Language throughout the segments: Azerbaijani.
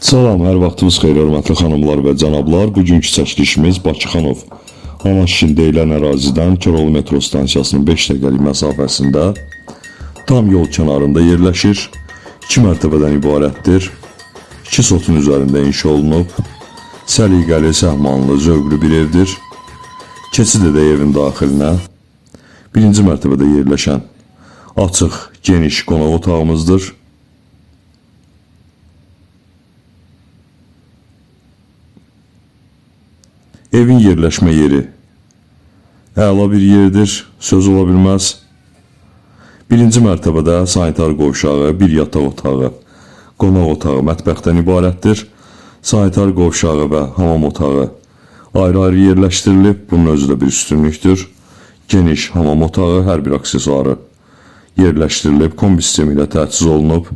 Salam, hər vaxtınız xeyir, hörmətli xanımlar və cənablar. Bugünkü çəkilişimiz Bakıxanov ana kişinin deyilən ərazidən Köroğlu metro stansiyasının 5 dəqiqəlik məsafəsində tam yol kənarında yerləşir. 2 mərtəbədən ibarətdir. 2 sotun üzərində inşa olunub. Səliqəli, səhmanlı, zövqlü bir evdir. Keçid edək evin daxilinə. Birinci mərtəbədə yerləşən açıq, geniş qonaq otağımızdır. Evin yerləşmə yeri əla bir yerdir, söz ola bilməz. Birinci mərtəbədə sanitar qovşağı, bir yataq otağı, qonaq otağı, mətbəxdən ibarətdir. Sanitar qovşağı və hamam otağı ayrı-ayrı yerləşdirilib. Bunun özü də bir üstünlükdür. Geniş hamam otağı, hər bir aksesuarı yerləşdirilib, kombi sistemi ilə təchiz olunub.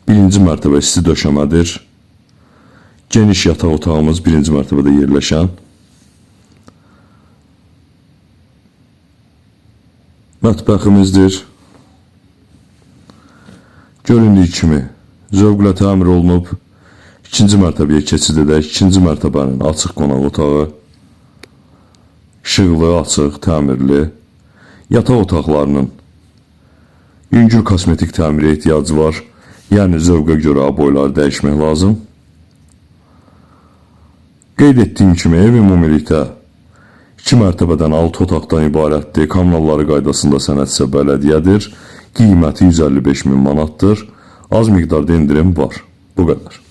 Birinci mərtəbə isti döşəmədir. Geniş yataq otağımız birinci mərtəbədə yerləşən. Mətbəximizdir. Göründüyü kimi zövqlə təmir olunub. İkinci mərtəbəyə keçid edək. İkinci mərtəbənin açıq qonaq otağı, işıqlı, açıq, təmirli. Yataq otaqlarının yüngül kosmetik təmirə ehtiyacı var. Yəni zövqə görə boyları dəyişmək lazım. Qeyd etdiyim kimi ev ümumilikdə 2 mərtəbədən 6 otaqdan ibarətdir. Kommunalları qaydasında sənədsə bələdiyyədir. Qiyməti 155 min manatdır. Az miqdarda indirim var. Bu qədər.